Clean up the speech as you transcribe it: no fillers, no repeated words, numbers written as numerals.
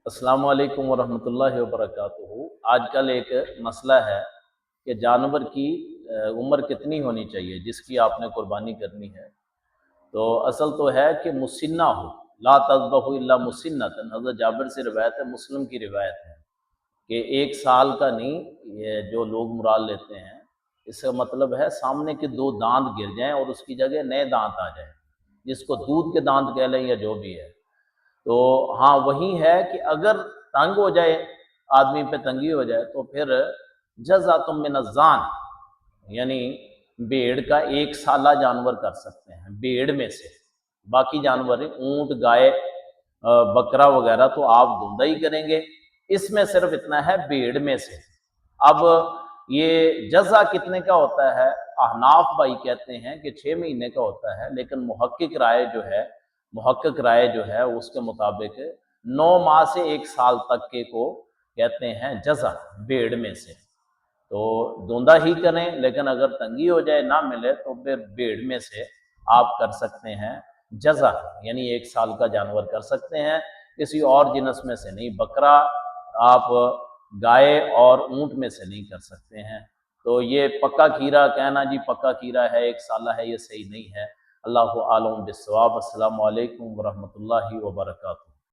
अस्सलामु अलैकुम वरहमतुल्लाहि वबरकातुहू। आजकल एक मसला है कि जानवर की उम्र कितनी होनी चाहिए जिसकी आपने कुर्बानी करनी है। तो असल तो है कि मुसिन्ना हो, ला तज़बहु इल्ला मुसिन्नतन। हज़रत जाबिर से रिवायत है, मुस्लिम की रिवायत है कि 1 साल का नहीं, ये जो लोग मुराद लेते हैं, इसका मतलब है सामने के 2 दांत गिर जाएं और उसकी जगह नए दांत आ जाएं, जिसको दूध के दांत कह लें या जो भी है। तो हाँ, वही है कि अगर तंग हो जाए, आदमी पे तंगी हो जाए, तो फिर जज़अतुम मिनज़्ज़ान, यानी भेड़ का 1 साला जानवर कर सकते हैं भेड़ में से। बाकी जानवर ऊंट, गाय, बकरा वगैरह तो आप धुंधा ही करेंगे। इसमें सिर्फ इतना है भेड़ में से। अब ये जज़ा कितने का होता है? अहनाफ भाई कहते हैं कि 6 महीने का होता है, लेकिन मुहक्किक राय जो है उसके मुताबिक 9 माह से 1 साल तक के को कहते हैं जज़ा भेड़ में से। तो धुंधा ही करें, लेकिन अगर तंगी हो जाए ना मिले तो फिर भेड़ में से आप कर सकते हैं जज़ा, यानी 1 साल का जानवर कर सकते हैं, किसी और जिनस में से नहीं। बकरा आप गाय और ऊंट में से नहीं कर सकते हैं। तो ये पक्का खीरा कहना जी पक्का खीरा है 1 साला है, ये सही नहीं है। अल्लाहु आलम बिस्सवाब। अस्सलामु अलैकुम वरहमतुल्लाहि वबरकातुहू।